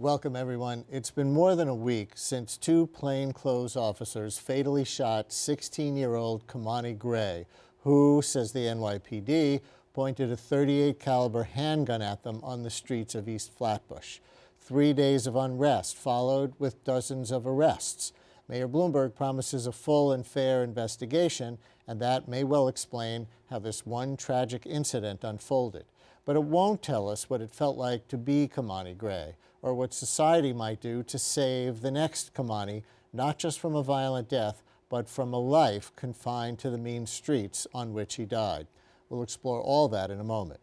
Welcome, everyone. It's been more than a week since two plainclothes officers fatally shot 16-year-old Kimani Gray, who, says the NYPD, pointed a .38 caliber handgun at them on the streets of East Flatbush. 3 days of unrest followed with dozens of arrests. Mayor Bloomberg promises a full and fair investigation, and that may well explain how this one tragic incident unfolded. But it won't tell us what it felt like to be Kimani Gray, or what society might do to save the next Kimani, not just from a violent death, but from a life confined to the mean streets on which he died. We'll explore all that in a moment.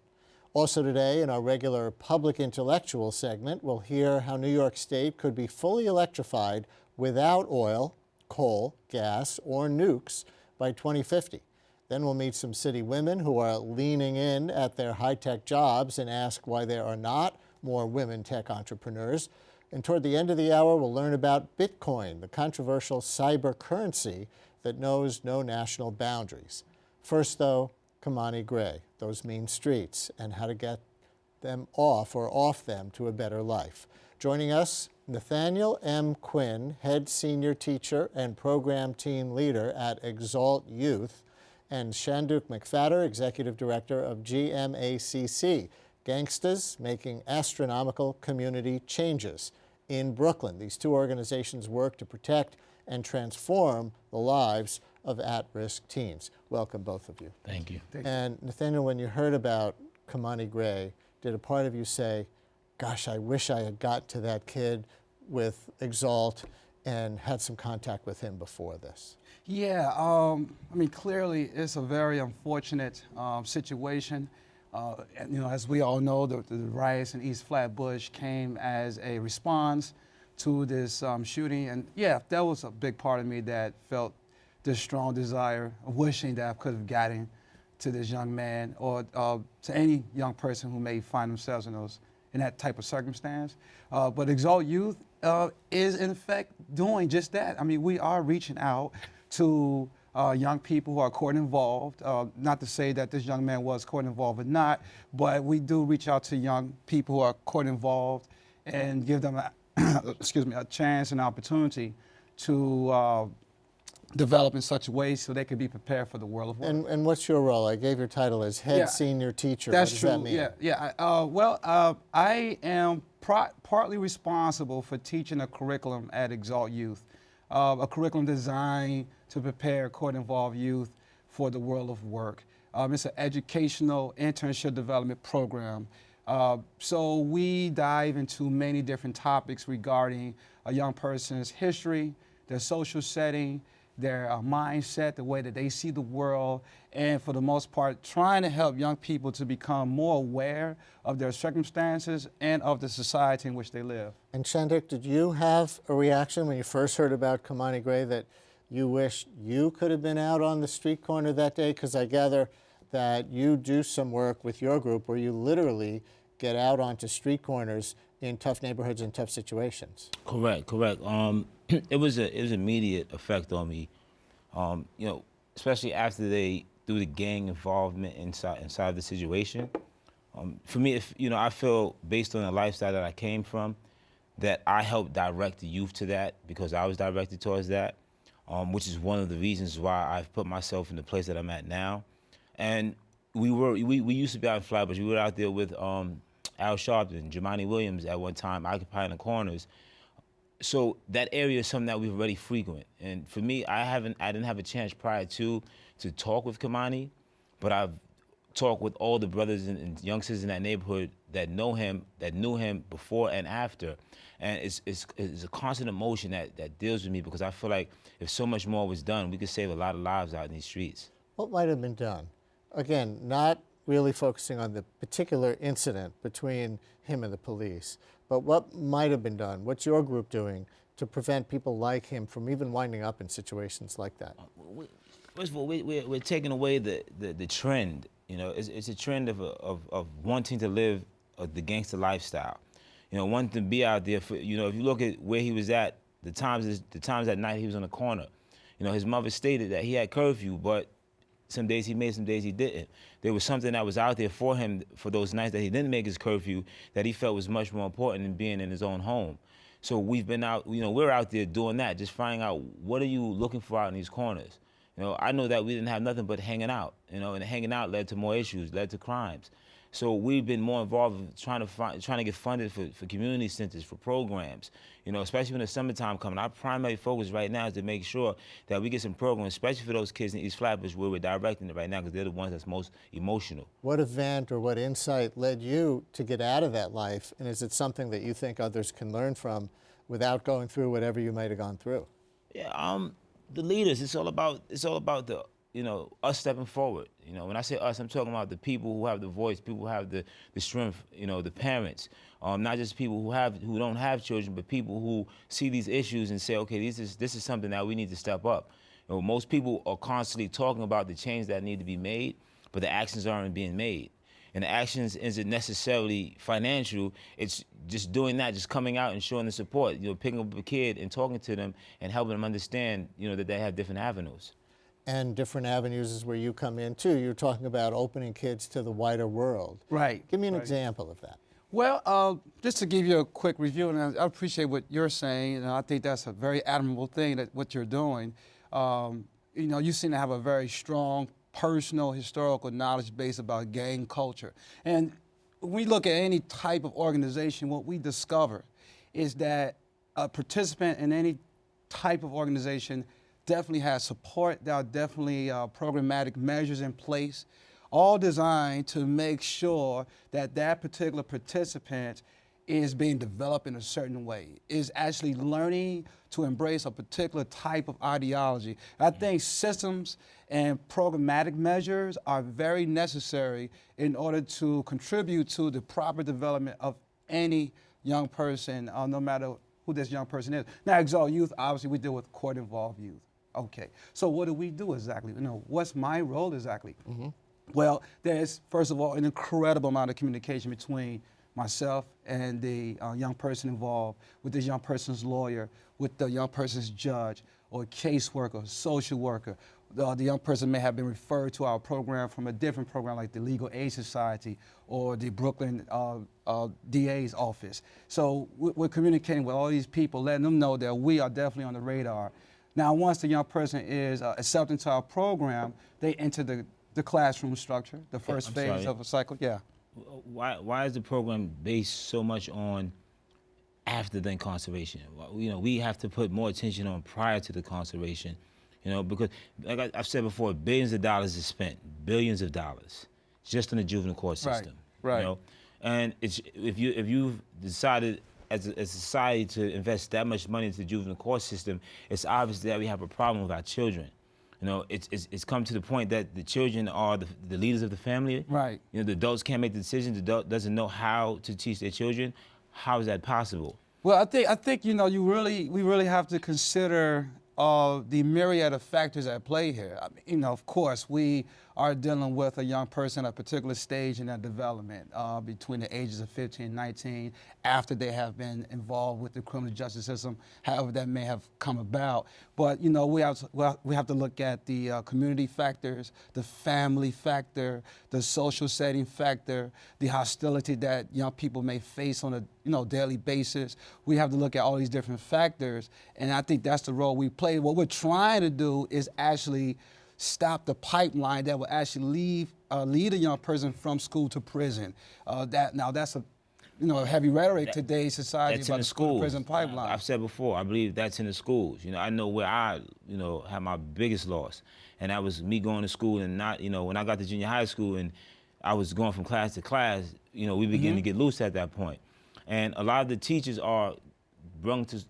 Also today, in our regular public intellectual segment, we'll hear how New York State could be fully electrified without oil, coal, gas, or nukes by 2050. Then we'll meet some city women who are leaning in at their high-tech jobs and ask why there are not more women tech entrepreneurs. And toward the end of the hour, we'll learn about Bitcoin, the controversial cyber currency that knows no national boundaries. First, though, Kimani Gray, those mean streets, and how to get them off them to a better life. Joining us, Nathaniel M. Quinn, head senior teacher and program team leader at Exalt Youth, and Shanduke McPhatter, executive director of G.M.A.C.C., Gangstas Making Astronomical Community Changes in Brooklyn. These two organizations work to protect and transform the lives of at-risk teens. Welcome, both of you. Thank you. And Nathaniel, when you heard about Kimani Gray, did a part of you say, gosh, I wish I had got to that kid with Exalt and had some contact with him before this? Yeah, I mean, clearly it's a very unfortunate situation. And, you know, as we all know, the riots in East Flatbush came as a response to this shooting. And yeah, that was a big part of me that felt this strong desire of wishing that I could have gotten to this young man or to any young person who may find themselves in that type of circumstance. But Exalt Youth is in fact doing just that. I mean, we are reaching out to young people who are court involved. Not to say that this young man was court involved or not, but we do reach out to young people who are court involved and give them a chance and opportunity to develop in such a way so they can be prepared for the world of work. And what's your role? I gave your title as head senior teacher. That's what does true. That mean? Yeah. I am partly responsible for teaching a curriculum at Exalt Youth, a curriculum designed to prepare court-involved youth for the world of work. It's an educational internship development program. So we dive into many different topics regarding a young person's history, their social setting, their mindset, the way that they see the world, and for the most part, trying to help young people to become more aware of their circumstances and of the society in which they live. And Shanduke, did you have a reaction when you first heard about Kimani Gray that you wish you could have been out on the street corner that day? Because I gather that you do some work with your group where you literally get out onto street corners in tough neighborhoods and tough situations. Correct. It was an immediate effect on me. You know, especially after they do the gang involvement inside the situation. For me, I feel based on the lifestyle that I came from, that I helped direct the youth to that because I was directed towards that, which is one of the reasons why I've put myself in the place that I'm at now. And we used to be out in Flatbush. We were out there with Al Sharpton, Juvenile Williams at one time, occupying the corners. So that area is something that we've already frequent. And for me, I didn't have a chance prior to talk with Kimani, but I've talked with all the brothers and youngsters in that neighborhood that know him, that knew him before and after. And it's a constant emotion that deals with me because I feel like if so much more was done, we could save a lot of lives out in these streets. What might have been done? Again, not really focusing on the particular incident between him and the police, but what might have been done? What's your group doing to prevent people like him from even winding up in situations like that? First of all, we're taking away the trend. You know, it's a trend of wanting to live the gangster lifestyle. You know, wanting to be out there. For, you know, if you look at where he was at, the times at night he was on the corner. You know, his mother stated that he had curfew, but Some days he made, some days he didn't. There was something that was out there for him for those nights that he didn't make his curfew that he felt was much more important than being in his own home. So we've been out, we're out there doing that, just finding out what are you looking for out in these corners. I know that we didn't have nothing but hanging out, and hanging out led to more issues, led to crimes. So we've been more involved in trying to get funded for community centers, for programs, especially when the summertime coming. Our primary focus right now is to make sure that we get some programs, especially for those kids in East Flatbush where we're directing it right now because they're the ones that's most emotional. What event or what insight led you to get out of that life, and is it something that you think others can learn from without going through whatever you might have gone through? Yeah, the leaders. It's all about the us stepping forward. When I say us, I'm talking about the people who have the voice, people who have the strength, the parents. Not just people who don't have children, but people who see these issues and say, okay, this is something that we need to step up. Most people are constantly talking about the change that need to be made, but the actions aren't being made. And the actions isn't necessarily financial. It's just doing that, just coming out and showing the support. Picking up a kid and talking to them and helping them understand, that they have different avenues. And different avenues is where you come in too. You're talking about opening kids to the wider world. Right. Give me an example of that. Well, just to give you a quick review, and I appreciate what you're saying, and I think that's a very admirable thing, that what you're doing. You seem to have a very strong personal historical knowledge base about gang culture. And when we look at any type of organization, what we discover is that a participant in any type of organization definitely has support. There are definitely programmatic measures in place, all designed to make sure that that particular participant is being developed in a certain way, is actually learning to embrace a particular type of ideology. I think systems and programmatic measures are very necessary in order to contribute to the proper development of any young person, no matter who this young person is. Now, Exalt Youth, obviously we deal with court-involved youth. Okay, so what do we do exactly? What's my role exactly? Mm-hmm. Well, there's, first of all, an incredible amount of communication between myself and the young person involved, with this young person's lawyer, with the young person's judge, or caseworker, social worker. The young person may have been referred to our program from a different program like the Legal Aid Society or the Brooklyn DA's office. So we're communicating with all these people, letting them know that we are definitely on the radar. Now, once the young person is accepted into our program, they enter the classroom structure, the first phase of a cycle. Yeah. Why is the program based so much on after the incarceration? We have to put more attention on prior to the incarceration, because like I've said before, billions of dollars is spent, billions of dollars, just in the juvenile court system. Right. And if you've decided as a society to invest that much money into the juvenile court system, it's obvious that we have a problem with our children. It's come to the point that the children are the leaders of the family. Right. The adults can't make the decisions. The adult doesn't know how to teach their children. How is that possible? Well, I think we really have to consider the myriad of factors at play here. I mean, of course, we are dealing with a young person at a particular stage in their development, between the ages of 15 and 19, after they have been involved with the criminal justice system, however that may have come about. But we have to look at the community factors, the family factor, the social setting factor, the hostility that young people may face on a daily basis. We have to look at all these different factors, and I think that's the role we play. What we're trying to do is actually stop the pipeline that will actually lead a young person from school to prison. That's a heavy rhetoric today's society that's about in the school to prison schools. pipeline. I've said before, I believe that's in the schools. I know where I had my biggest loss, and that was me going to school and not when I got to junior high school and I was going from class to class. We began to get loose at that point, and a lot of the teachers are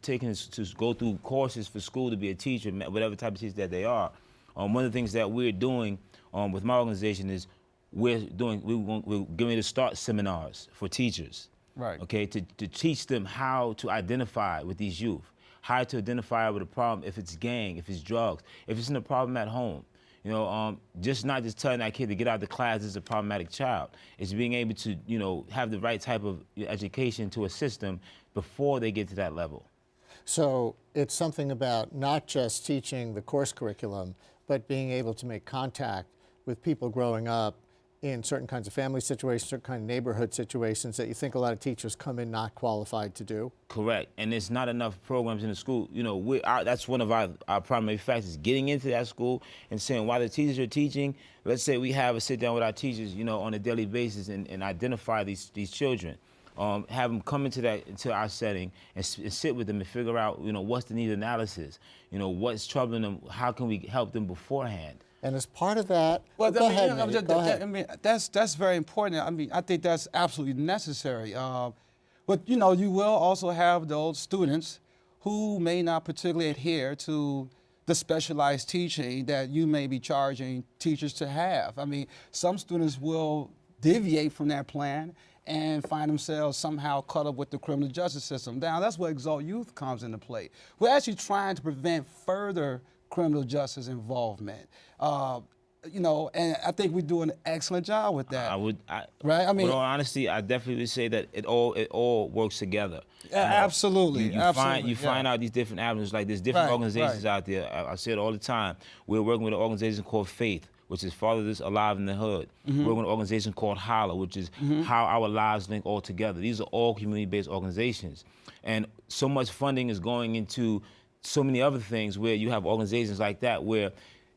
taking to go through courses for school to be a teacher, whatever type of teacher that they are. One of the things that we're doing with my organization is we're getting ready to start seminars for teachers. Right. Okay, to teach them how to identify with these youth, how to identify with a problem, if it's gang, if it's drugs, if it's a problem at home. Just not just telling that kid to get out of the class as a problematic child. It's being able to, have the right type of education to assist them before they get to that level. So it's something about not just teaching the course curriculum, but being able to make contact with people growing up in certain kinds of family situations, certain kind of neighborhood situations that you think a lot of teachers come in not qualified to do? Correct, and there's not enough programs in the school. You know, that's one of our primary factors, getting into that school and saying while the teachers are teaching, let's say we have a sit down with our teachers, you know, on a daily basis and identify these children. Have them come into our setting and sit with them and figure out, you know, what's the need analysis, you know, what's troubling them, how can we help them beforehand. And as part of that, well, go ahead, you know, Nate, go ahead. I mean, that's very important. I mean, I think that's absolutely necessary. But you know, you will also have those students who may not particularly adhere to the specialized teaching that you may be charging teachers to have. I mean, some students will deviate from that plan and find themselves somehow caught up with the criminal justice system. Now, that's where Exalt Youth comes into play. We're actually trying to prevent further criminal justice involvement. You know, and I think we do an excellent job with that. Right? I mean, in all honesty, I definitely would say that it all works together. Absolutely. You find out these different avenues. Like there's different organizations out there. I say it all the time. We're working with an organization called Faith, which is Fatherless Alive in the Hood. We're working with an organization called Holla, which is How Our Lives Link All Together. These are all community-based organizations. And so much funding is going into so many other things where you have organizations like that where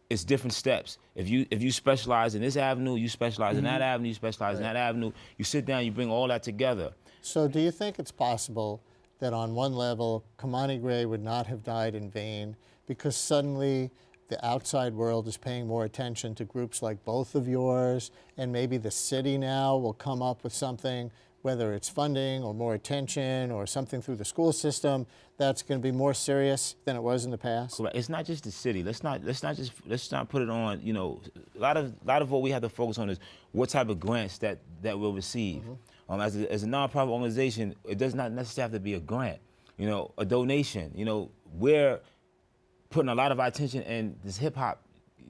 it's different steps. If you specialize in this avenue, you specialize in that avenue, you specialize in that avenue, you sit down, you bring all that together. So do you think it's possible that on one level, Kimani Gray would not have died in vain because suddenly the outside world is paying more attention to groups like both of yours, and maybe the city now will come up with something, whether it's funding or more attention or something through the school system, that's going to be more serious than it was in the past? Correct. It's not just the city. Let's not put it on. You know, a lot of what we have to focus on is what type of grants that we'll receive. As a nonprofit organization, it does not necessarily have to be a grant. You know, a donation. You know, we're putting a lot of our attention in this hip hop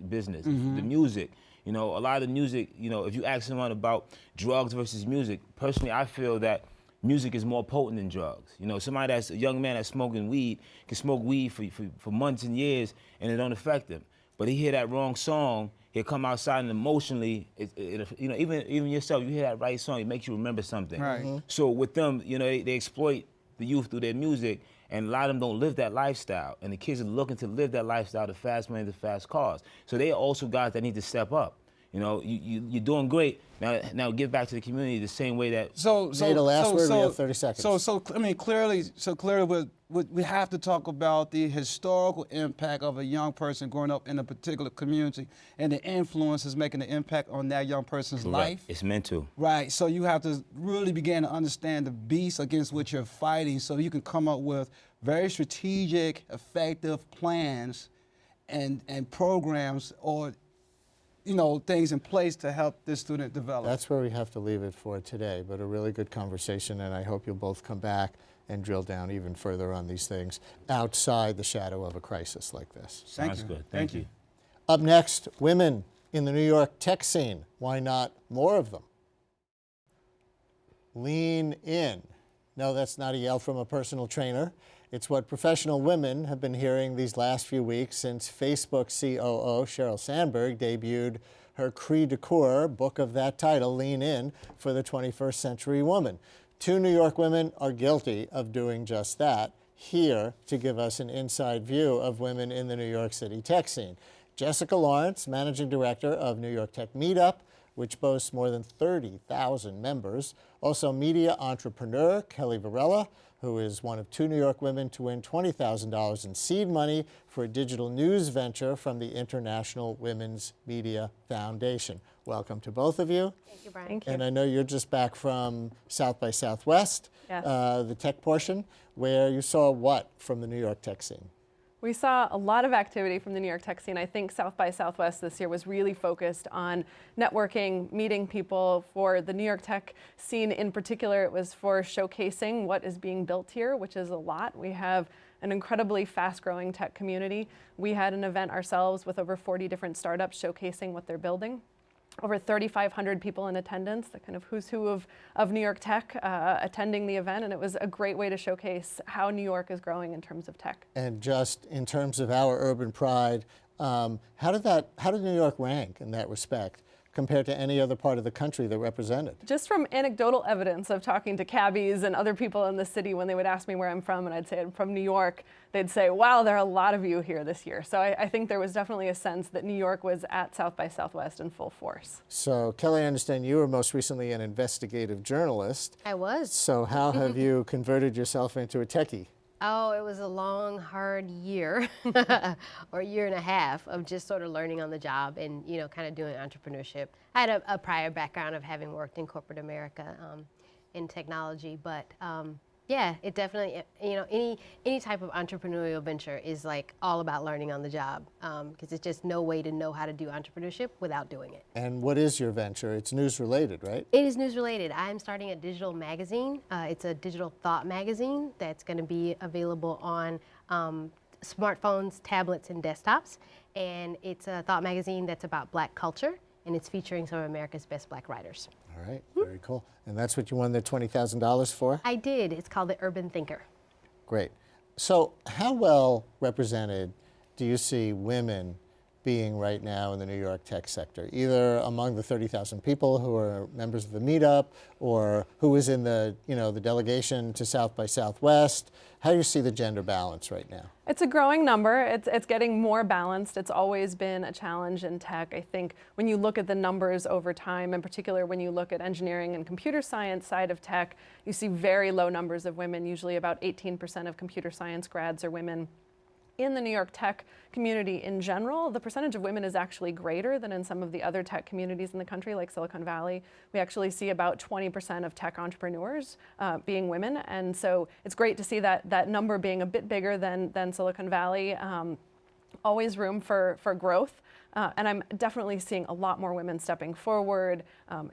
business, the music. You know, a lot of the music, you know, if you ask someone about drugs versus music, personally, I feel that music is more potent than drugs. You know, somebody that's a young man that's smoking weed can smoke weed for months and years and it don't affect him. But he hear that wrong song, he'll come outside and emotionally, you know, even yourself, you hear that right song, it makes you remember something. Right. So with them, you know, they exploit the youth through their music, and a lot of them don't live that lifestyle. And the kids are looking to live that lifestyle, the fast money, the fast cars. So they are also guys that need to step up. You know, you're doing great. Now give back to the community the same way that. Nate, the last word, we have 30 seconds. So I mean, clearly we have to talk about the historical impact of a young person growing up in a particular community and the influences making an impact on that young person's life. It's meant to. Right. So you have to really begin to understand the beast against which you're fighting, so you can come up with very strategic, effective plans and programs, or you know, things in place to help this student develop. That's where we have to leave it for today, but a really good conversation, and I hope you'll both come back and drill down even further on these things outside the shadow of a crisis like this. Sounds good. Thank you. Up next, women in the New York tech scene. Why not more of them? Lean in. No, that's not a yell from a personal trainer. It's what professional women have been hearing these last few weeks since Facebook COO Sheryl Sandberg debuted her cri de coeur book of that title, Lean In, for the 21st Century Woman. 2 New York women are guilty of doing just that, here to give us an inside view of women in the New York City tech scene. Jessica Lawrence, managing director of New York Tech Meetup, which boasts more than 30,000 members. Also media entrepreneur Kelly Virella, who is one of 2 New York women to win $20,000 in seed money for a digital news venture from the International Women's Media Foundation. Welcome to both of you. Thank you, Brian. Thank you. And I know you're just back from South by Southwest, yes. The tech portion, where you saw what from the New York tech scene? We saw a lot of activity from the New York tech scene. I think South by Southwest this year was really focused on networking, meeting people. For the New York tech scene in particular, it was for showcasing what is being built here, which is a lot. We have an incredibly fast-growing tech community. We had an event ourselves with over 40 different startups showcasing what they're building. Over 3,500 people in attendance, the kind of who's who of New York tech attending the event, and it was a great way to showcase how New York is growing in terms of tech. And just in terms of our urban pride, How did New York rank in that respect compared to any other part of the country that represented? Just from anecdotal evidence of talking to cabbies and other people in the city when they would ask me where I'm from and I'd say I'm from New York, they'd say, wow, there are a lot of you here this year. So I think there was definitely a sense that New York was at South by Southwest in full force. So Kelly, I understand you were most recently an investigative journalist. I was. So how have you converted yourself into a techie? Oh, it was a long, hard year or year and a half of just sort of learning on the job and, you know, kind of doing entrepreneurship. I had a prior background of having worked in corporate America in technology, but yeah, it definitely, you know, any type of entrepreneurial venture is like all about learning on the job because it's just no way to know how to do entrepreneurship without doing it. And what is your venture? It's news related, right? It is news related. I'm starting a digital magazine. It's a digital thought magazine that's going to be available on smartphones, tablets, and desktops. And it's a thought magazine that's about Black culture, and it's featuring some of America's best Black writers. All right, very cool. And that's what you won the $20,000 for? I did. It's called The Urban Thinker. Great. So how well represented do you see women being right now in the New York tech sector, either among the 30,000 people who are members of the meetup or who is in the, you know, the delegation to South by Southwest? How do you see the gender balance right now? It's a growing number. It's getting more balanced. It's always been a challenge in tech. I think when you look at the numbers over time, in particular when you look at engineering and computer science side of tech, you see very low numbers of women. Usually about 18% of computer science grads are women. In the New York tech community in general, the percentage of women is actually greater than in some of the other tech communities in the country, like Silicon Valley. We actually see about 20% of tech entrepreneurs being women, and so it's great to see that number being a bit bigger than Silicon Valley. Always room for growth. And I'm definitely seeing a lot more women stepping forward,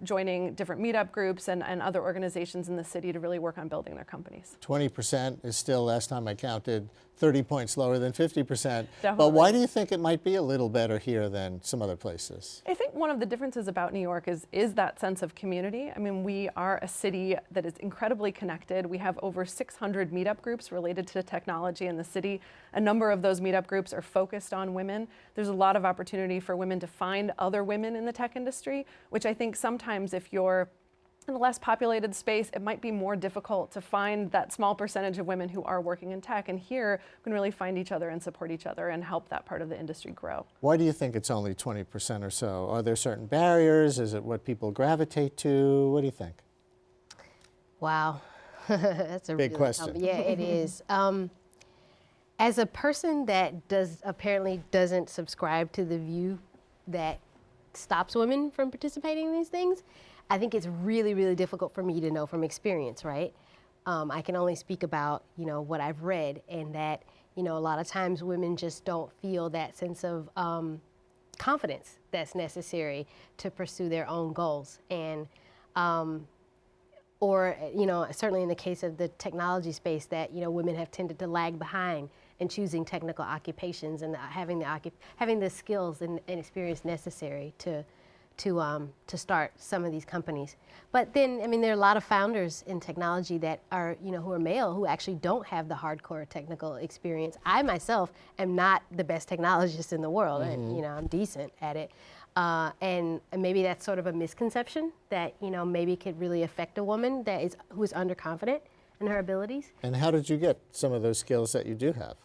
joining different meetup groups and other organizations in the city to really work on building their companies. 20% is still, last time I counted, 30 points lower than 50%. Definitely. But why do you think it might be a little better here than some other places? I think one of the differences about New York is that sense of community. I mean, we are a city that is incredibly connected. We have over 600 meetup groups related to technology in the city. A number of those meetup groups are focused on women. There's a lot of opportunity for women to find other women in the tech industry, which I think sometimes if you're in a less populated space, it might be more difficult to find that small percentage of women who are working in tech. And here, we can really find each other and support each other and help that part of the industry grow. Why do you think it's only 20% or so? Are there certain barriers? Is it what people gravitate to? What do you think? Wow, that's a big really question. Yeah, it is. As a person that apparently doesn't subscribe to the view that stops women from participating in these things, I think it's really, really difficult for me to know from experience, right? I can only speak about, you know, what I've read, and that, you know, a lot of times women just don't feel that sense of confidence that's necessary to pursue their own goals. And, or, you know, certainly in the case of the technology space, that, you know, women have tended to lag behind in choosing technical occupations and having the skills and experience necessary to start some of these companies. But then, I mean, there are a lot of founders in technology that are, you know, who are male, who actually don't have the hardcore technical experience. I myself am not the best technologist in the world, and, you know, I'm decent at it. And maybe that's sort of a misconception that, you know, maybe could really affect a woman who is underconfident in her abilities. And how did you get some of those skills that you do have?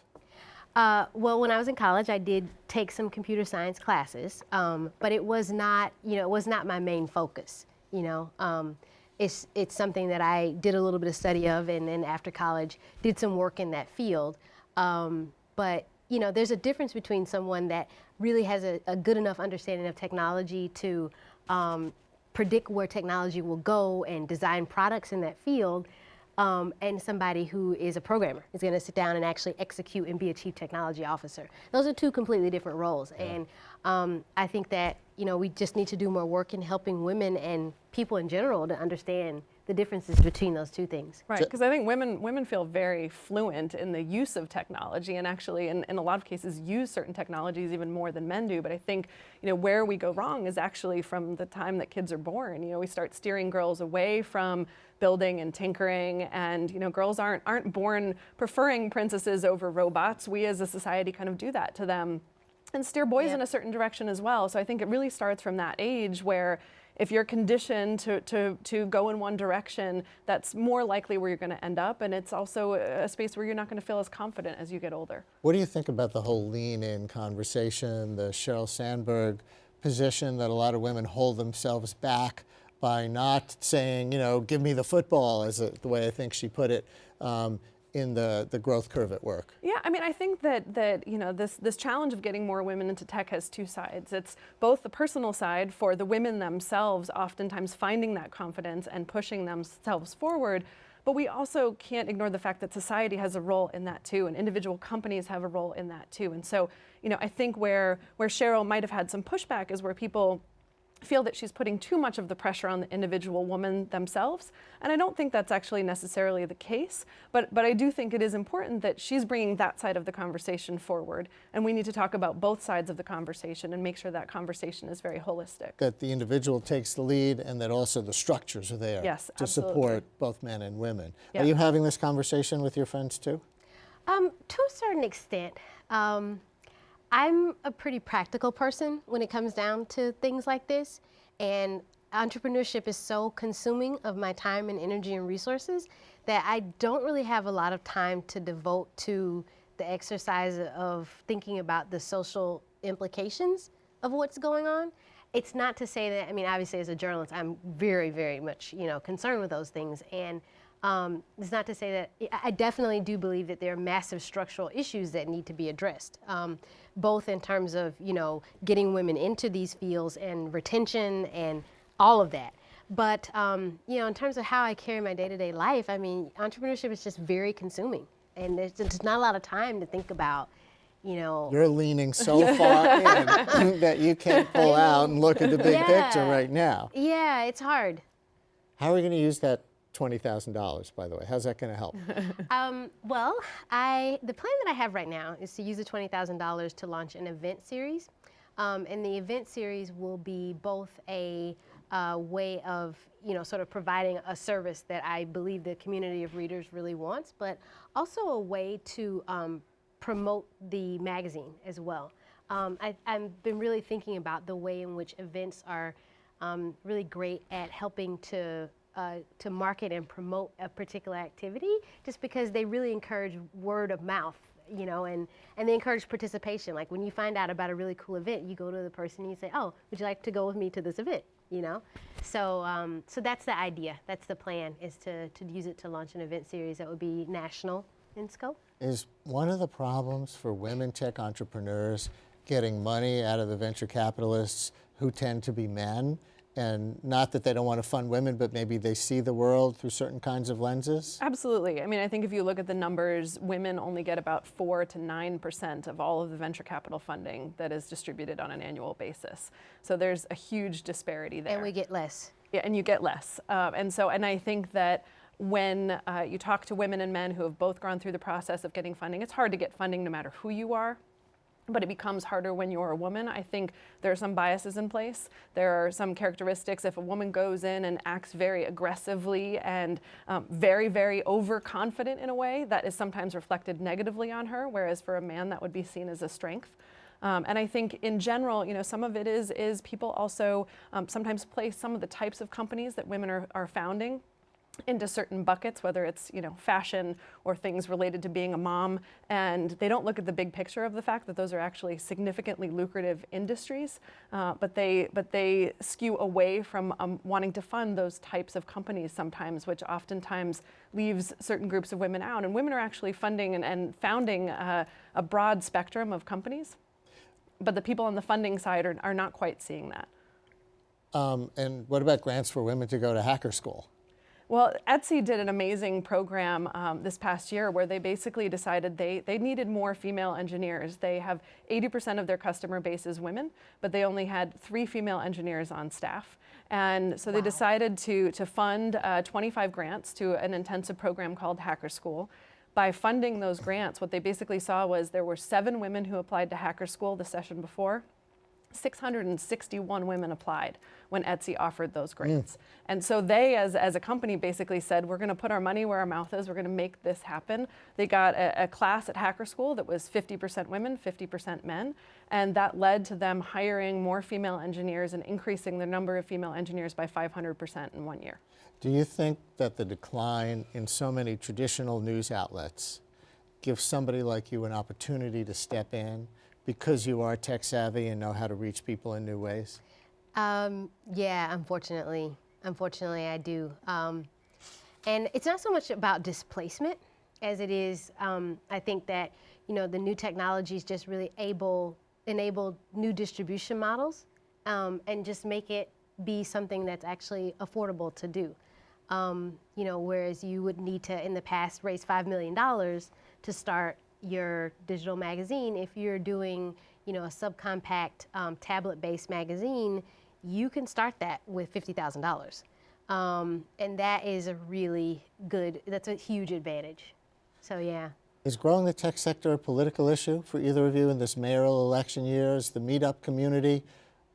Well, when I was in college, I did take some computer science classes, but it was not, you know, it was not my main focus. You know, it's something that I did a little bit of study of, and then after college, did some work in that field. But you know, there's a difference between someone that really has a good enough understanding of technology to predict where technology will go and design products in that field. And somebody who is a programmer is going to sit down and actually execute and be a chief technology officer. Those are two completely different roles. Yeah. And I think that, you know, we just need to do more work in helping women and people in general to understand the differences between those two things. Right, because I think women feel very fluent in the use of technology, and actually in a lot of cases use certain technologies even more than men do. But I think, you know, where we go wrong is actually from the time that kids are born. You know, we start steering girls away from building and tinkering, and, you know, girls aren't born preferring princesses over robots. We as a society kind of do that to them. and steer boys in a certain direction as well. So I think it really starts from that age where if you're conditioned to go in one direction, that's more likely where you're going to end up. And it's also a space where you're not going to feel as confident as you get older. What do you think about the whole lean-in conversation, the Sheryl Sandberg position that a lot of women hold themselves back by not saying, you know, give me the football, as the way I think she put it, in the growth curve at work? Yeah, I mean, I think that you know, this challenge of getting more women into tech has two sides. It's both the personal side for the women themselves, oftentimes finding that confidence and pushing themselves forward. But we also can't ignore the fact that society has a role in that too, and individual companies have a role in that too. And so, you know, I think where Sheryl might have had some pushback is where people feel that she's putting too much of the pressure on the individual woman themselves. And I don't think that's actually necessarily the case, but I do think it is important that she's bringing that side of the conversation forward. And we need to talk about both sides of the conversation and make sure that conversation is very holistic. That the individual takes the lead and that also the structures are there Yes, to absolutely. support both men and women. Yeah. Are you having this conversation with your friends too? To a certain extent. I'm a pretty practical person when it comes down to things like this, and entrepreneurship is so consuming of my time and energy and resources that I don't really have a lot of time to devote to the exercise of thinking about the social implications of what's going on. It's not to say that, I mean, obviously as a journalist, I'm very, very much, you know, concerned with those things. And it's not to say that, I definitely do believe that there are massive structural issues that need to be addressed, both in terms of, you know, getting women into these fields and retention and all of that. But, you know, in terms of how I carry my day-to-day life, I mean, entrepreneurship is just very consuming. And there's just not a lot of time to think about, you know. You're leaning so far in that you can't pull out and look at the big picture right now. Yeah, it's hard. How are we going to use that $20,000, by the way? How's that going to help? Well, the plan that I have right now is to use the $20,000 to launch an event series. And the event series will be both a way of, you know, sort of providing a service that I believe the community of readers really wants, but also a way to promote the magazine as well. I've been really thinking about the way in which events are really great at helping to market and promote a particular activity, just because they really encourage word of mouth, you know, and they encourage participation. Like when you find out about a really cool event, you go to the person and you say, oh, would you like to go with me to this event, you know? So, so that's the idea, that's the plan, is to use it to launch an event series that would be national in scope. Is one of the problems for women tech entrepreneurs getting money out of the venture capitalists who tend to be men? And not that they don't want to fund women, but maybe they see the world through certain kinds of lenses? Absolutely. I mean, I think if you look at the numbers, women only get about 4 to 9% of all of the venture capital funding that is distributed on an annual basis. So there's a huge disparity there. And we get less. Yeah, and you get less. And I think that when you talk to women and men who have both gone through the process of getting funding, it's hard to get funding no matter who you are. But it becomes harder when you're a woman. I think there are some biases in place. There are some characteristics. If a woman goes in and acts very aggressively and very, very overconfident in a way, that is sometimes reflected negatively on her, whereas for a man that would be seen as a strength. And I think in general, you know, some of it is people also sometimes place some of the types of companies that women are founding into certain buckets, whether it's, you know, fashion or things related to being a mom, and they don't look at the big picture of the fact that those are actually significantly lucrative industries, but they skew away from wanting to fund those types of companies sometimes, which oftentimes leaves certain groups of women out. And women are actually funding and founding a broad spectrum of companies, but the people on the funding side are not quite seeing that. And what about grants for women to go to hacker school? Well, Etsy did an amazing program this past year where they basically decided they needed more female engineers. They have 80% of their customer base is women, but they only had 3 female engineers on staff. And so they decided to fund 25 grants to an intensive program called Hacker School. By funding those grants, what they basically saw was there were 7 women who applied to Hacker School the session before, 661 women applied when Etsy offered those grants. And so they, as a company, basically said, we're going to put our money where our mouth is. We're going to make this happen. They got a class at Hacker School that was 50% women, 50% men. And that led to them hiring more female engineers and increasing the number of female engineers by 500% in 1 year. Do you think that the decline in so many traditional news outlets gives somebody like you an opportunity to step in because you are tech savvy and know how to reach people in new ways? Yeah, unfortunately I do. And it's not so much about displacement as it is, I think that, the new technologies just really enable new distribution models and just make it be something that's actually affordable to do. Whereas you would need to, in the past, raise $5 million to start your digital magazine. If you're doing, a subcompact tablet-based magazine, you can start that with $50,000. And that is that's a huge advantage. So yeah. Is growing the tech sector a political issue for either of you in this mayoral election year? Is the meetup community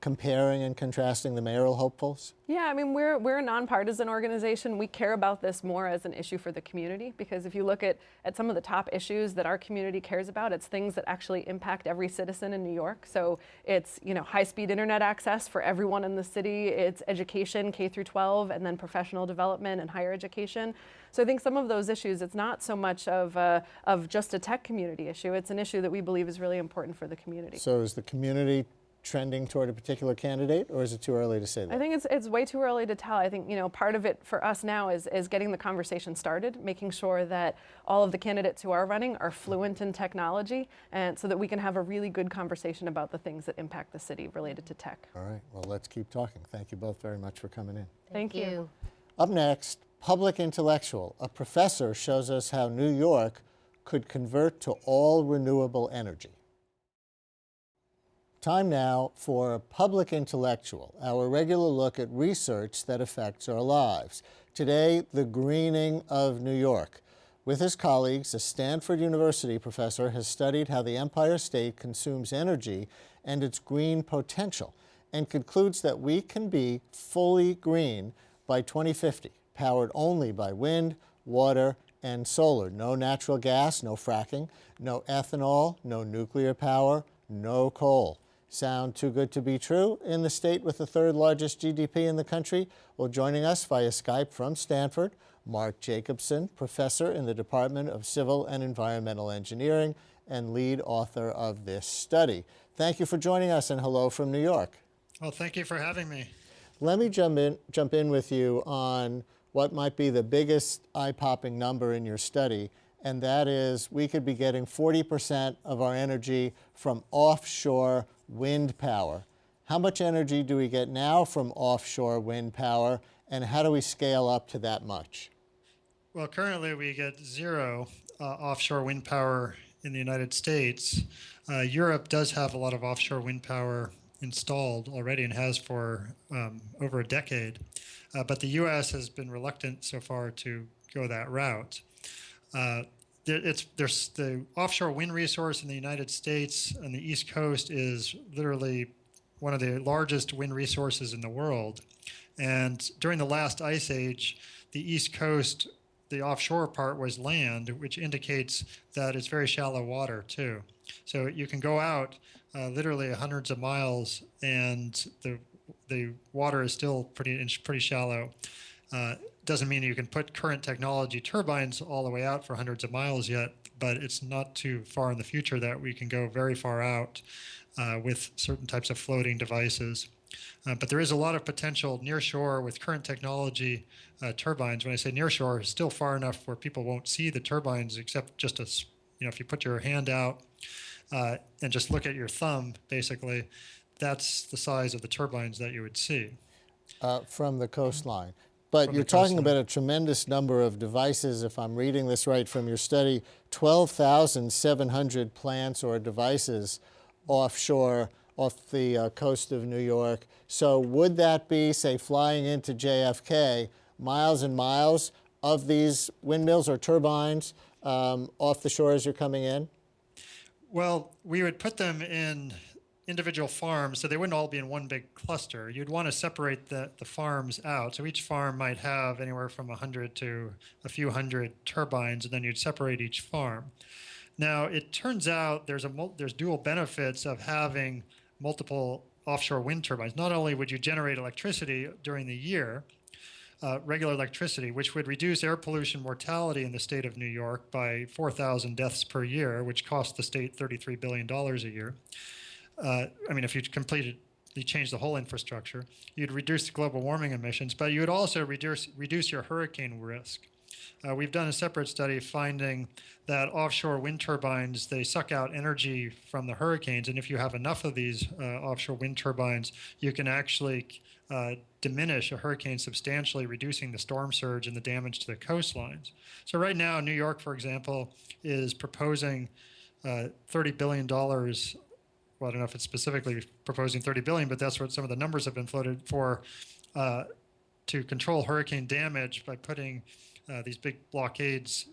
comparing and contrasting the mayoral hopefuls? Yeah, I mean, we're a nonpartisan organization. We care about this more as an issue for the community, because if you look at some of the top issues that our community cares about, it's things that actually impact every citizen in New York. So it's, high-speed internet access for everyone in the city. It's education, K through 12, and then professional development and higher education. So I think some of those issues, it's not so much of just a tech community issue. It's an issue that we believe is really important for the community. So is the community trending toward a particular candidate, or is it too early to say that? I think it's way too early to tell. I think, part of it for us now is getting the conversation started, making sure that all of the candidates who are running are fluent in technology, and so that we can have a really good conversation about the things that impact the city related to tech. All right, well, let's keep talking. Thank you both very much for coming in. Thank you. Up next, Public Intellectual. A professor shows us how New York could convert to all renewable energy. Time now for Public Intellectual, our regular look at research that affects our lives. Today, the greening of New York. With his colleagues, a Stanford University professor has studied how the Empire State consumes energy and its green potential, and concludes that we can be fully green by 2050, powered only by wind, water, and solar. No natural gas, no fracking, no ethanol, no nuclear power, no coal. Sound too good to be true in the state with the third largest GDP in the country? Well, joining us via Skype from Stanford, Mark Jacobson, professor in the Department of Civil and Environmental Engineering and lead author of this study. Thank you for joining us, and hello from New York. Well, thank you for having me. Let me jump in with you on what might be the biggest eye-popping number in your study, and that is we could be getting 40% of our energy from offshore wind power. How much energy do we get now from offshore wind power, and how do we scale up to that much? Well, currently we get zero offshore wind power in the United States. Europe does have a lot of offshore wind power installed already and has for over a decade, but the U.S. has been reluctant so far to go that route. There's the offshore wind resource in the United States on the East Coast is literally one of the largest wind resources in the world. And during the last ice age, the East Coast, the offshore part was land, which indicates that it's very shallow water too. So you can go out literally hundreds of miles and the water is still pretty shallow. Doesn't mean you can put current technology turbines all the way out for hundreds of miles yet, but it's not too far in the future that we can go very far out with certain types of floating devices. But there is a lot of potential near shore with current technology turbines. When I say near shore, it's still far enough where people won't see the turbines except just if you put your hand out and just look at your thumb, basically, that's the size of the turbines that you would see. From the coastline. But you're talking about a tremendous number of devices, if I'm reading this right from your study, 12,700 plants or devices offshore off the coast of New York. So would that be, say, flying into JFK, miles and miles of these windmills or turbines off the shore as you're coming in? Well, we would put them in individual farms, so they wouldn't all be in one big cluster. You'd want to separate the farms out. So each farm might have anywhere from 100 to a few hundred turbines, and then you'd separate each farm. Now, it turns out there's dual benefits of having multiple offshore wind turbines. Not only would you generate electricity during the year, regular electricity, which would reduce air pollution mortality in the state of New York by 4,000 deaths per year, which costs the state $33 billion a year. I mean, if you completely change the whole infrastructure, you'd reduce the global warming emissions, but you would also reduce your hurricane risk. We've done a separate study finding that offshore wind turbines, they suck out energy from the hurricanes, and if you have enough of these offshore wind turbines, you can actually diminish a hurricane substantially, reducing the storm surge and the damage to the coastlines. So right now, New York, for example, is proposing $30 billion. Well, I don't know if it's specifically proposing $30 billion, but that's what some of the numbers have been floated for, to control hurricane damage by putting these big blockades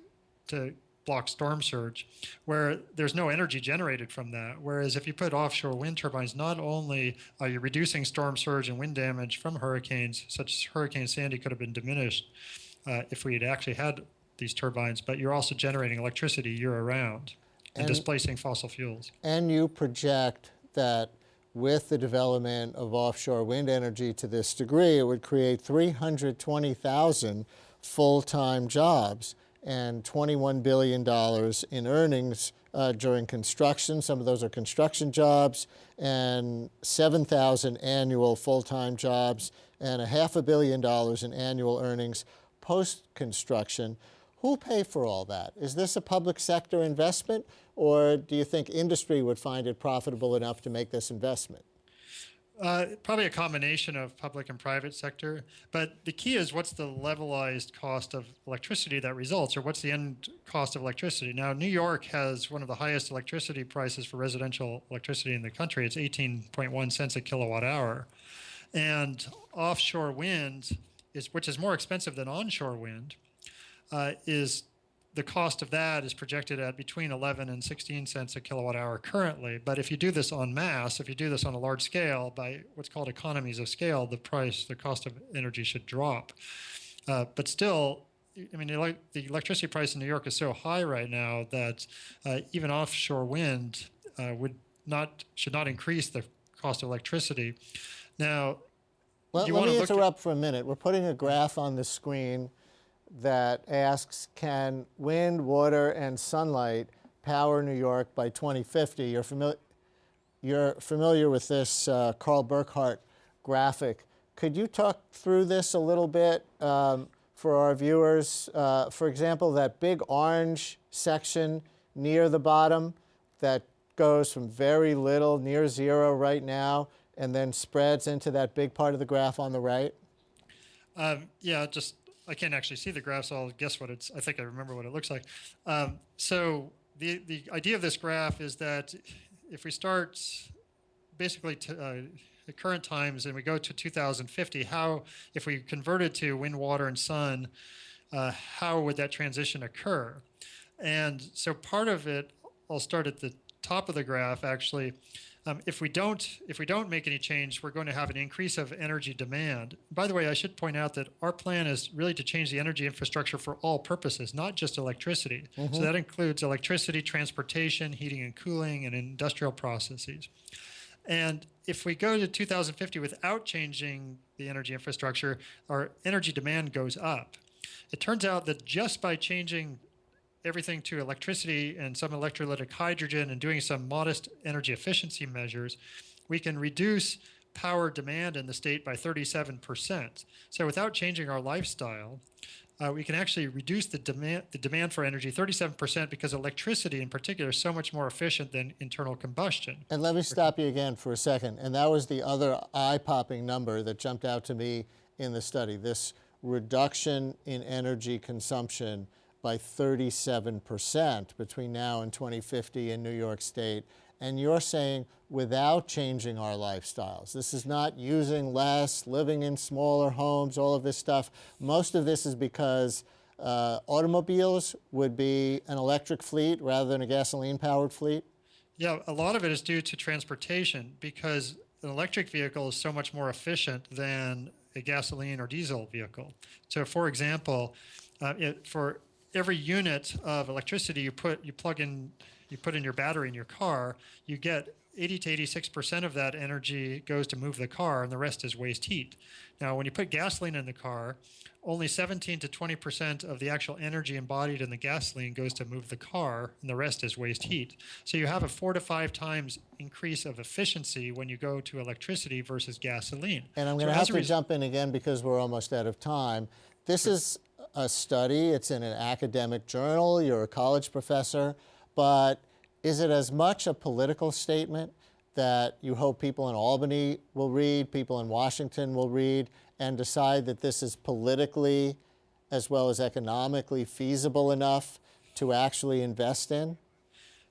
to block storm surge, where there's no energy generated from that. Whereas if you put offshore wind turbines, not only are you reducing storm surge and wind damage from hurricanes, such as Hurricane Sandy could have been diminished if we had actually had these turbines, but you're also generating electricity year-round and displacing fossil fuels. And you project that with the development of offshore wind energy to this degree, it would create 320,000 full-time jobs and $21 billion in earnings during construction. Some of those are construction jobs, and 7,000 annual full-time jobs, and $500 million in annual earnings post-construction. Who'll pay for all that? Is this a public sector investment, or do you think industry would find it profitable enough to make this investment? Probably a combination of public and private sector, but the key is what's the levelized cost of electricity that results, or what's the end cost of electricity? Now, New York has one of the highest electricity prices for residential electricity in the country. It's 18.1 cents a kilowatt hour. And offshore wind, which is more expensive than onshore wind, is the cost of that is projected at between 11 and 16 cents a kilowatt hour currently. But if you do this en masse, if you do this on a large scale by what's called economies of scale, the cost of energy should drop. But still, I mean, the electricity price in New York is so high right now that even offshore wind should not increase the cost of electricity. Now, let me interrupt for a minute. We're putting a graph on the screen that asks, can wind, water, and sunlight power New York by 2050? You're familiar with this Carl Burkhart graphic. Could you talk through this a little bit for our viewers? For example, that big orange section near the bottom that goes from very little, near zero right now, and then spreads into that big part of the graph on the right? Yeah, I can't actually see the graph, so I'll guess what I think I remember what it looks like. So the idea of this graph is that if we start basically at current times and we go to 2050, if we converted to wind, water, and sun, how would that transition occur? And so part of it, I'll start at the top of the graph actually. If we don't make any change, we're going to have an increase of energy demand. By the way, I should point out that our plan is really to change the energy infrastructure for all purposes, not just electricity. So that includes electricity, transportation, heating and cooling, and industrial processes. And if we go to 2050 without changing the energy infrastructure, our energy demand goes up. It turns out that just by changing everything to electricity and some electrolytic hydrogen and doing some modest energy efficiency measures, we can reduce power demand in the state by 37%. So without changing our lifestyle, we can actually reduce the demand for energy 37% because electricity in particular is so much more efficient than internal combustion. And let me stop you again for a second. And that was the other eye-popping number that jumped out to me in the study, this reduction in energy consumption by 37% between now and 2050 in New York State. And you're saying without changing our lifestyles. This is not using less, living in smaller homes, all of this stuff. Most of this is because automobiles would be an electric fleet rather than a gasoline-powered fleet? Yeah, a lot of it is due to transportation because an electric vehicle is so much more efficient than a gasoline or diesel vehicle. So, for example, for every unit of electricity you put in your battery in your car, you get 80 to 86% of that energy goes to move the car, and the rest is waste heat. Now, when you put gasoline in the car, only 17 to 20% of the actual energy embodied in the gasoline goes to move the car, and the rest is waste heat. So you have a 4 to 5 times increase of efficiency when you go to electricity versus gasoline. And I'm going to have to jump in again because we're almost out of time. This is a study. It's in an academic journal. You're a college professor. But is it as much a political statement that you hope people in Albany will read, people in Washington will read, and decide that this is politically as well as economically feasible enough to actually invest in?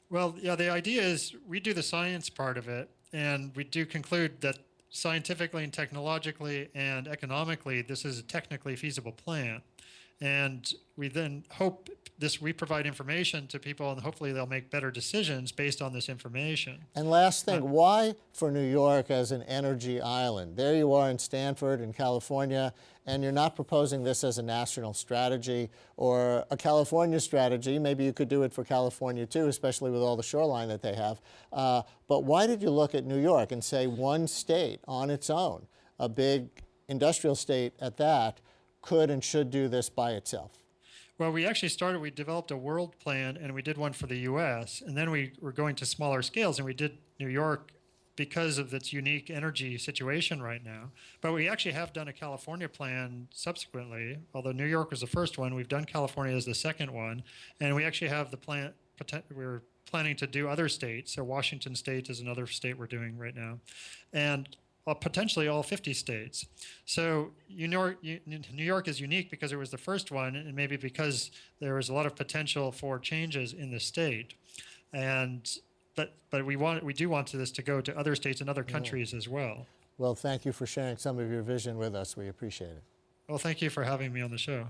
Well, yeah, the idea is we do the science part of it, and we do conclude that scientifically and technologically and economically, this is a technically feasible plan. And we then hope we provide information to people, and hopefully they'll make better decisions based on this information. And last thing, why for New York as an energy island? There you are in Stanford in California, and you're not proposing this as a national strategy or a California strategy. Maybe you could do it for California too, especially with all the shoreline that they have. But why did you look at New York and say one state on its own, a big industrial state at that, could and should do this by itself? Well, we developed a world plan, and we did one for the U.S., and then we were going to smaller scales, and we did New York because of its unique energy situation right now. But we actually have done a California plan subsequently. Although New York was the first one, we've done California as the second one, and we actually have the plan. We're planning to do other states. So Washington State is another state we're doing right now, and potentially all 50 states. So New York is unique because it was the first one, and maybe because there was a lot of potential for changes in the state. But we do want this to go to other states and other countries as well. Well, thank you for sharing some of your vision with us. We appreciate it. Well, thank you for having me on the show.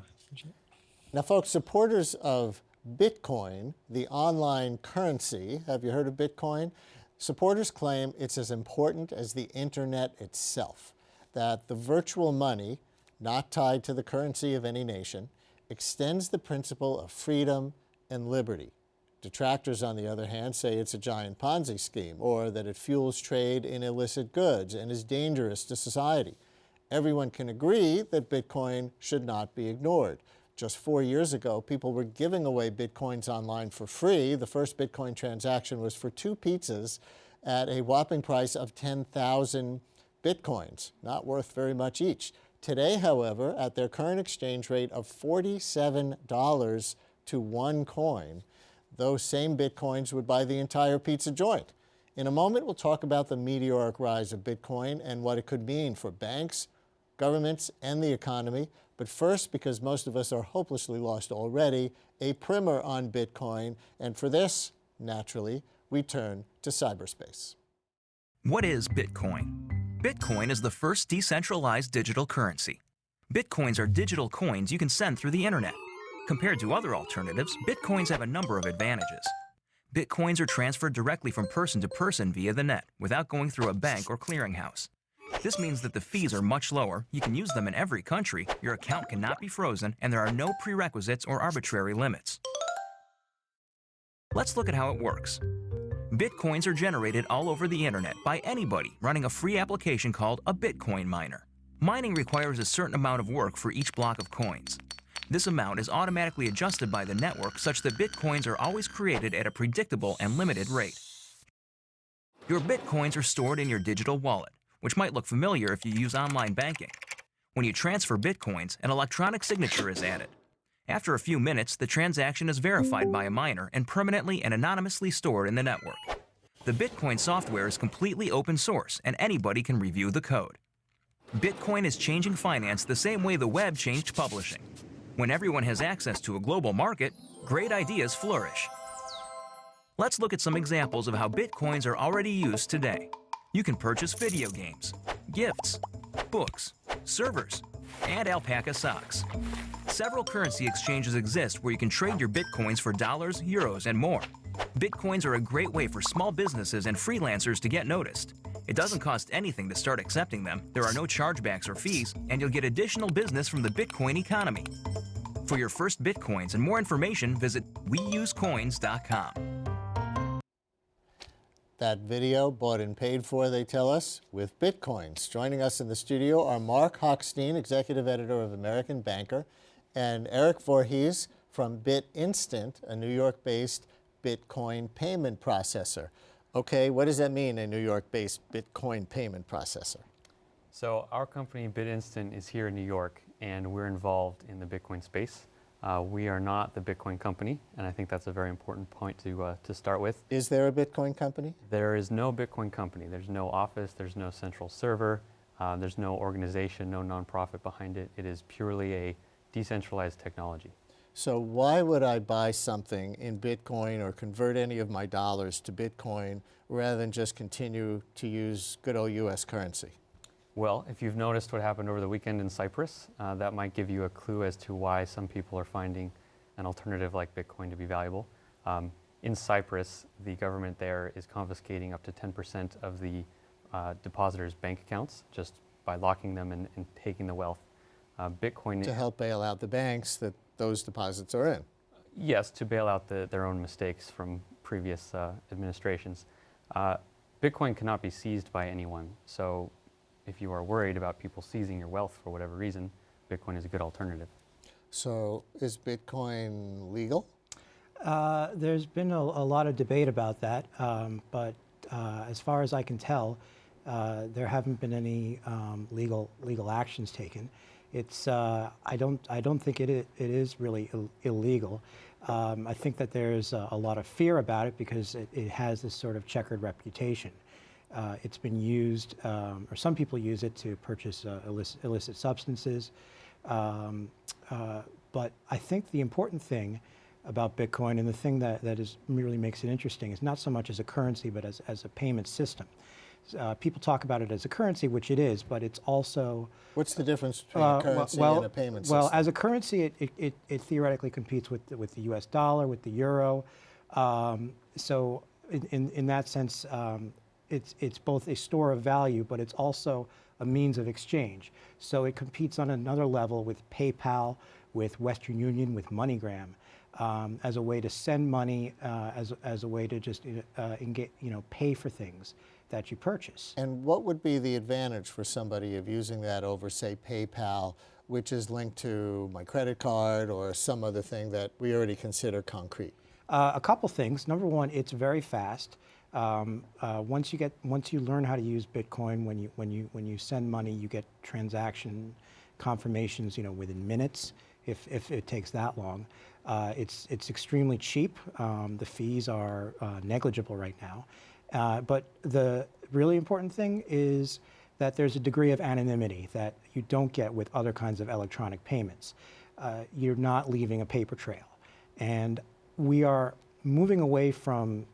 Now, folks, supporters of Bitcoin, the online currency, have you heard of Bitcoin? Supporters claim it's as important as the internet itself, that the virtual money, not tied to the currency of any nation, extends the principle of freedom and liberty. Detractors, on the other hand, say it's a giant Ponzi scheme, or that it fuels trade in illicit goods and is dangerous to society. Everyone can agree that Bitcoin should not be ignored. Just 4 years ago, people were giving away Bitcoins online for free. The first Bitcoin transaction was for 2 pizzas at a whopping price of 10,000 Bitcoins, not worth very much each. Today, however, at their current exchange rate of $47 to 1 coin, those same Bitcoins would buy the entire pizza joint. In a moment, we'll talk about the meteoric rise of Bitcoin and what it could mean for banks, governments, and the economy. But first, because most of us are hopelessly lost already, a primer on Bitcoin. And for this, naturally, we turn to cyberspace. What is Bitcoin? Bitcoin is the first decentralized digital currency. Bitcoins are digital coins you can send through the internet. Compared to other alternatives, Bitcoins have a number of advantages. Bitcoins are transferred directly from person to person via the net without going through a bank or clearinghouse. This means that the fees are much lower, you can use them in every country, your account cannot be frozen, and there are no prerequisites or arbitrary limits. Let's look at how it works. Bitcoins are generated all over the internet by anybody running a free application called a Bitcoin miner. Mining requires a certain amount of work for each block of coins. This amount is automatically adjusted by the network such that Bitcoins are always created at a predictable and limited rate. Your Bitcoins are stored in your digital wallet, which might look familiar if you use online banking. When you transfer Bitcoins, an electronic signature is added. After a few minutes, the transaction is verified by a miner and permanently and anonymously stored in the network. The Bitcoin software is completely open source, and anybody can review the code. Bitcoin is changing finance the same way the web changed publishing. When everyone has access to a global market, great ideas flourish. Let's look at some examples of how Bitcoins are already used today. You can purchase video games, gifts, books, servers, and alpaca socks. Several currency exchanges exist where you can trade your Bitcoins for dollars, euros, and more. Bitcoins are a great way for small businesses and freelancers to get noticed. It doesn't cost anything to start accepting them, there are no chargebacks or fees, and you'll get additional business from the Bitcoin economy. For your first Bitcoins and more information, visit weusecoins.com. That video bought and paid for, they tell us, with Bitcoins. Joining us in the studio are Mark Hochstein, executive editor of American Banker, and Eric Voorhees from BitInstant, a New York-based Bitcoin payment processor. Okay, what does that mean, a New York-based Bitcoin payment processor? So our company, BitInstant, is here in New York, and we're involved in the Bitcoin space. We are not the Bitcoin company, and I think that's a very important point to start with. Is there a Bitcoin company? There is no Bitcoin company. There's no office, there's no central server, there's no organization, no nonprofit behind it. It is purely a decentralized technology. So why would I buy something in Bitcoin or convert any of my dollars to Bitcoin rather than just continue to use good old US currency? Well, if you've noticed what happened over the weekend in Cyprus, that might give you a clue as to why some people are finding an alternative like Bitcoin to be valuable. In Cyprus, the government there is confiscating up to 10% of the depositors' bank accounts just by locking them and taking the wealth. Bitcoin to help bail out the banks that those deposits are in. Yes, to bail out their own mistakes from previous administrations. Bitcoin cannot be seized by anyone, so if you are worried about people seizing your wealth for whatever reason, Bitcoin is a good alternative. So is Bitcoin legal? There's been a lot of debate about that, but as far as I can tell, there haven't been any legal actions taken. It's I don't think it is really illegal. I think that there's a lot of fear about it because it has this sort of checkered reputation. It's been used, or some people use it to purchase illicit substances. But I think the important thing about Bitcoin, and the thing that really makes it interesting, is not so much as a currency, but as a payment system. People talk about it as a currency, which it is, but it's also... What's the difference between a currency and a payment system? Well, as a currency, it theoretically competes with the US dollar, with the euro. So in that sense, it's both a store of value, but it's also a means of exchange. So it competes on another level with PayPal, with Western Union, with MoneyGram, as a way to send money, as a way to just pay for things that you purchase. And what would be the advantage for somebody of using that over, say, PayPal, which is linked to my credit card or some other thing that we already consider concrete? A couple things. Number one, it's very fast. Once you learn how to use Bitcoin, when you send money, you get transaction confirmations, within minutes, if it takes that long. It's extremely cheap. The fees are negligible right now. But the really important thing is that there's a degree of anonymity that you don't get with other kinds of electronic payments. You're not leaving a paper trail. And we are moving away from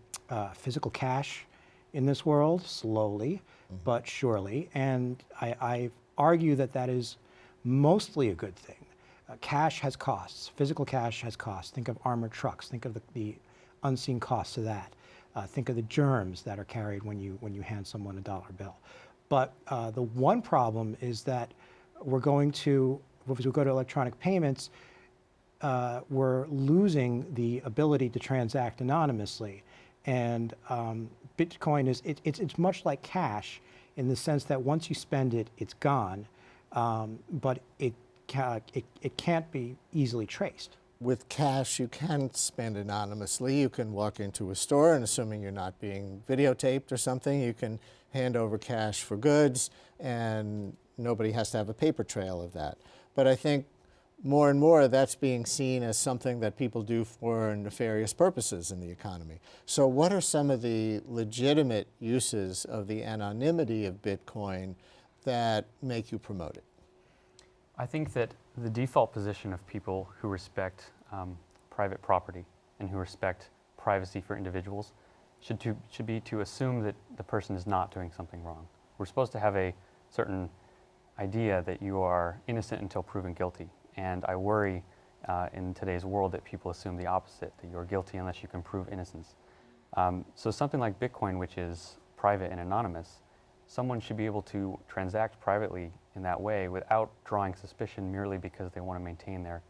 physical cash in this world, slowly but surely. And I argue that is mostly a good thing. Cash has costs. Physical cash has costs. Think of armored trucks. Think of the unseen costs of that. Think of the germs that are carried when you hand someone a dollar bill. But the one problem is that as we go to electronic payments, we're losing the ability to transact anonymously. And Bitcoin it's much like cash in the sense that once you spend it, it's gone, but it can't be easily traced. With cash, you can spend anonymously. You can walk into a store, and assuming you're not being videotaped or something, you can hand over cash for goods, and nobody has to have a paper trail of that. But I think more and more that's being seen as something that people do for nefarious purposes in the economy. So what are some of the legitimate uses of the anonymity of Bitcoin that make you promote it? I think that the default position of people who respect private property and who respect privacy for individuals should be to assume that the person is not doing something wrong. We're supposed to have a certain idea that you are innocent until proven guilty. And I worry in today's world that people assume the opposite, that you're guilty unless you can prove innocence. So something like Bitcoin, which is private and anonymous, someone should be able to transact privately in that way without drawing suspicion merely because they want to maintain their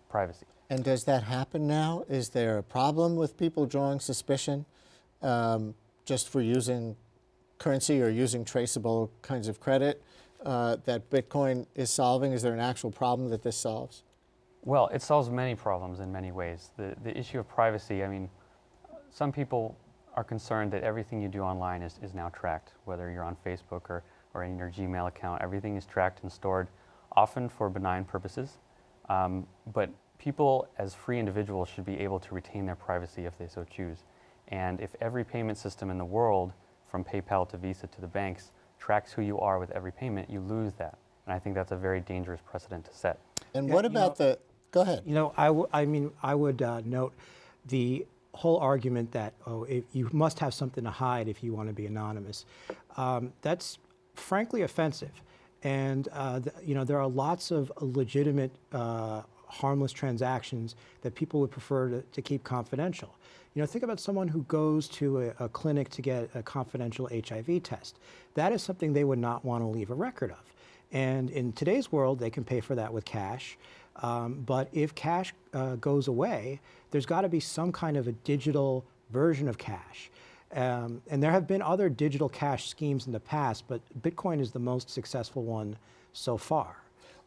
privacy. And does that happen now? Is there a problem with people drawing suspicion just for using currency or using traceable kinds of credit that Bitcoin is solving? Is there an actual problem that this solves? Well, it solves many problems in many ways. The issue of privacy, I mean, some people are concerned that everything you do online is now tracked, whether you're on Facebook or in your Gmail account. Everything is tracked and stored, often for benign purposes. But people as free individuals should be able to retain their privacy if they so choose. And if every payment system in the world, from PayPal to Visa to the banks, tracks who you are with every payment, you lose that. And I think that's a very dangerous precedent to set. And what about go ahead. You know, I would note the whole argument that, if you must have something to hide if you want to be anonymous. That's frankly offensive. And, you know, there are lots of legitimate harmless transactions that people would prefer to keep confidential. You know, think about someone who goes to a clinic to get a confidential HIV test. That is something they would not want to leave a record of. And in today's world, they can pay for that with cash. But if cash goes away, there's got to be some kind of a digital version of cash. And there have been other digital cash schemes in the past, but Bitcoin is the most successful one so far.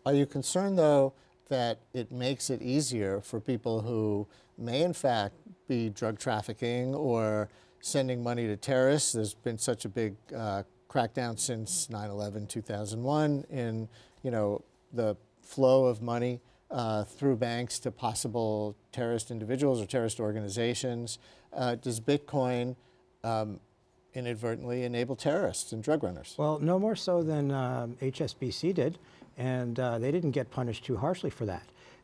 Are you concerned, though, that it makes it easier for people who may, in fact, be drug trafficking or sending money to terrorists? There's been such a big crackdown since 9/11, 2001 in, you know, the flow of money through banks to possible terrorist individuals or terrorist organizations. Does Bitcoin inadvertently enable terrorists and drug runners? Well, no more so than HSBC did, and they didn't get punished too harshly for that.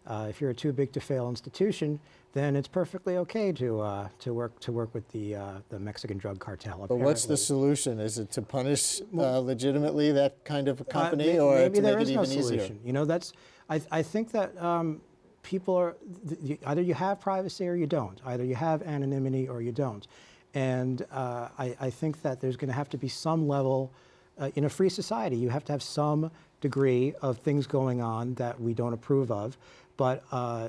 If you're a too big to fail institution, then it's perfectly okay to work with the Mexican drug cartel. But what's the solution? Is it to punish legitimately that kind of a company, or maybe to there make is it no even easier? solution. You know, that's I think that people are either you have privacy or you don't. Either you have anonymity or you don't. And I think that there's going to have to be some level in a free society. You have to have some degree of things going on that we don't approve of. But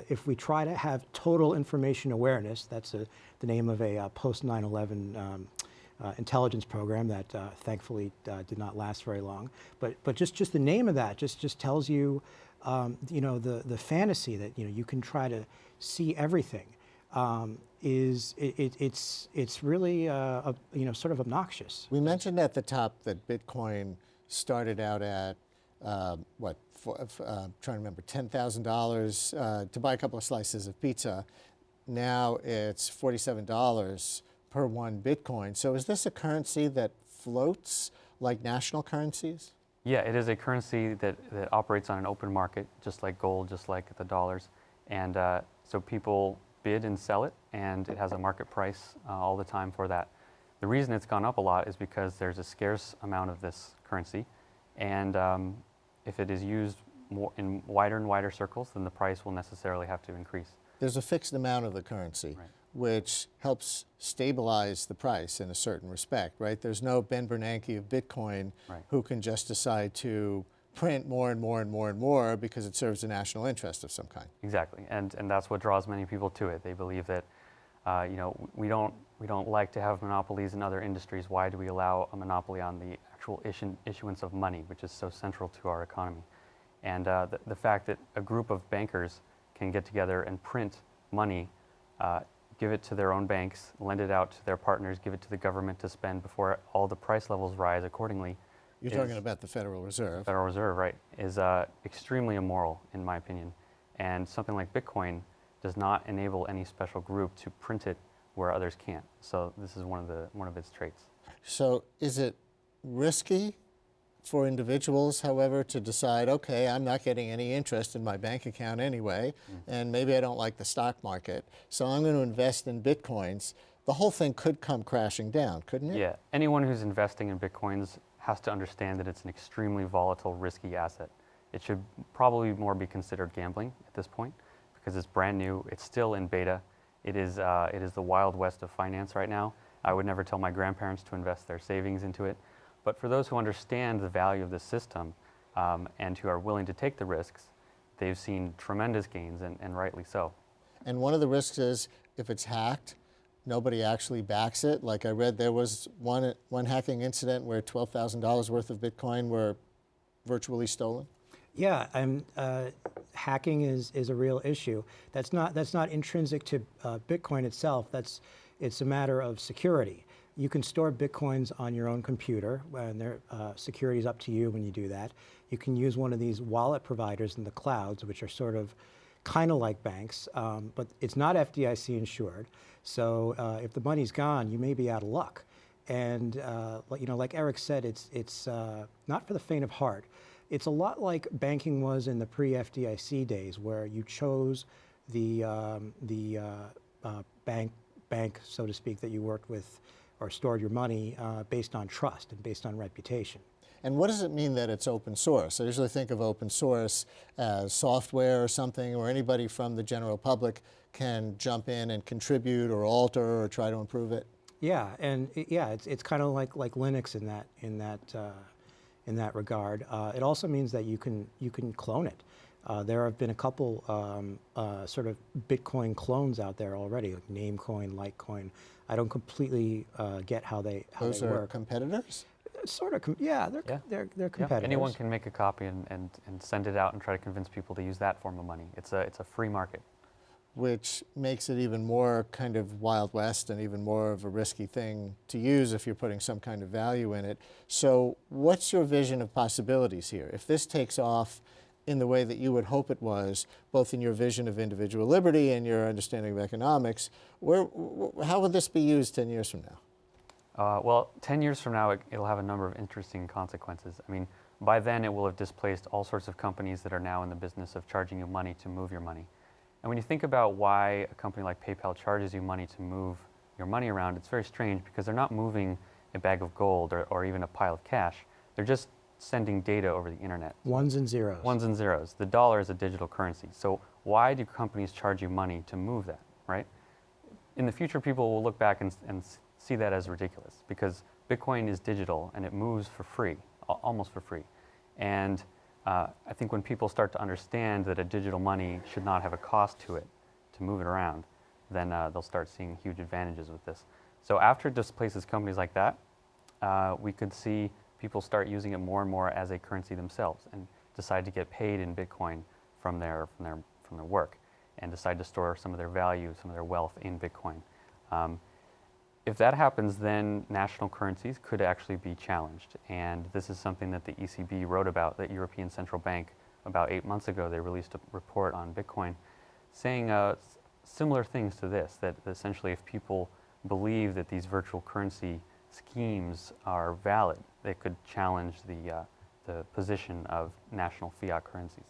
if we try to have total information awareness, that's the name of a post 9/11 intelligence program that thankfully did not last very long. But just the name of that just tells you, you know, the fantasy that, you know, you can try to see everything. It's really you know, sort of obnoxious. We mentioned at the top that Bitcoin started out at trying to remember, $10,000 to buy a couple of slices of pizza. Now it's $47 per one Bitcoin. So is this a currency that floats like national currencies? Yeah, it is a currency that operates on an open market, just like gold, just like the dollars. And so people bid and sell it, and it has a market price all the time for that. The reason it's gone up a lot is because there's a scarce amount of this currency. And if it is used more in wider and wider circles, then the price will necessarily have to increase. There's a fixed amount of the currency, Right. which helps stabilize the price in a certain respect, right? There's no Ben Bernanke of Bitcoin Right. who can just decide to print more and more and more and more because it serves a national interest of some kind. Exactly, and that's what draws many people to it. They believe that, you know, we don't like to have monopolies in other industries. Why do we allow a monopoly on the actual issuance of money, which is so central to our economy? And the fact that a group of bankers can get together and print money, give it to their own banks, lend it out to their partners, give it to the government to spend before all the price levels rise accordingly. You're talking about the Federal Reserve. Federal Reserve, right, is extremely immoral, in my opinion. And something like Bitcoin does not enable any special group to print it where others can't. So this is one of its traits. So is it risky for individuals, however, to decide, okay, I'm not getting any interest in my bank account anyway, and maybe I don't like the stock market, so I'm going to invest in Bitcoins? The whole thing could come crashing down, couldn't it? Yeah, anyone who's investing in Bitcoins has to understand that it's an extremely volatile, risky asset. It should probably more be considered gambling at this point because it's brand new, it's still in beta, It is the wild west of finance right now. I would never tell my grandparents to invest their savings into it. But for those who understand the value of this system and who are willing to take the risks, they've seen tremendous gains, and rightly so. And one of the risks is if it's hacked, nobody actually backs it. Like I read there was one hacking incident where $12,000 worth of Bitcoin were virtually stolen. Yeah, hacking is a real issue. That's not intrinsic to Bitcoin itself. It's a matter of security. You can store Bitcoins on your own computer, and security is up to you when you do that. You can use one of these wallet providers in the clouds, which are sort of kind of like banks, but it's not FDIC insured. So if the money's gone, you may be out of luck. And like Eric said, it's not for the faint of heart. It's a lot like banking was in the pre-FDIC days, where you chose the bank, so to speak, that you worked with or stored your money based on trust and based on reputation. And what does it mean that it's open source? I usually think of open source as software or something, or anybody from the general public can jump in and contribute or alter or try to improve it. Yeah, and it's kind of like Linux in that regard. It also means that you can clone it. There have been a couple sort of Bitcoin clones out there already, like Namecoin, Litecoin. I don't completely get how they work. Those are competitors? Sort of, they're competitors. Yeah, anyone can make a copy and send it out and try to convince people to use that form of money. It's a free market. Which makes it even more kind of Wild West and even more of a risky thing to use if you're putting some kind of value in it. So what's your vision of possibilities here? If this takes off in the way that you would hope it was, both in your vision of individual liberty and your understanding of economics, how would this be used 10 years from now? Well, 10 years from now, it'll have a number of interesting consequences. I mean, by then it will have displaced all sorts of companies that are now in the business of charging you money to move your money. And when you think about why a company like PayPal charges you money to move your money around, it's very strange because they're not moving a bag of gold or even a pile of cash. They're just sending data over the internet. Ones and zeros. Ones and zeros. The dollar is a digital currency. So why do companies charge you money to move that, right? In the future, people will look back and see that as ridiculous because Bitcoin is digital and it moves for free, almost for free. And I think when people start to understand that a digital money should not have a cost to it to move it around, then they'll start seeing huge advantages with this. So after it displaces companies like that, we could see people start using it more and more as a currency themselves and decide to get paid in Bitcoin from their work and decide to store some of their value, some of their wealth in Bitcoin. If that happens, then national currencies could actually be challenged. And this is something that the ECB wrote about, the European Central Bank, about 8 months ago. They released a report on Bitcoin saying similar things to this, that essentially if people believe that these virtual currency schemes are valid, they could challenge the position of national fiat currencies.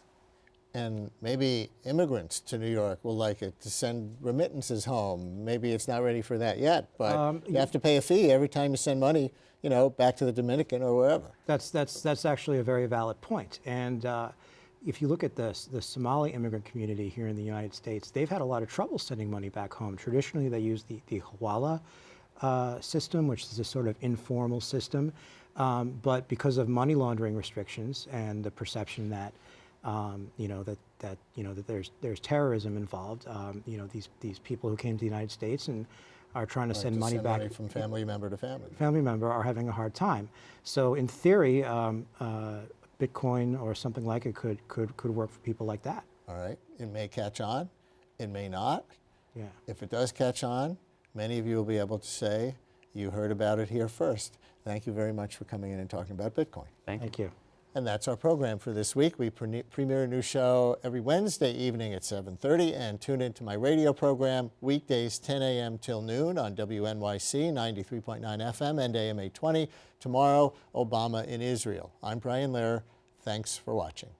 And maybe immigrants to New York will like it to send remittances home. Maybe it's not ready for that yet, but you have to pay a fee every time you send money, back to the Dominican or wherever. That's actually a very valid point. And if you look at the Somali immigrant community here in the United States, they've had a lot of trouble sending money back home. Traditionally, they use the Hawala system, which is a sort of informal system. But because of money laundering restrictions and the perception that that there's terrorism involved. These people who came to the United States and are trying to send money back money from family member to family. Family member are having a hard time. So in theory, Bitcoin or something like it could work for people like that. All right. It may catch on. It may not. Yeah. If it does catch on, many of you will be able to say you heard about it here first. Thank you very much for coming in and talking about Bitcoin. Thank you. And that's our program for this week. We premiere a new show every Wednesday evening at 7:30, and tune into my radio program weekdays 10 a.m. till noon on WNYC 93.9 FM and AM 820. Tomorrow, Obama in Israel. I'm Brian Lehrer. Thanks for watching.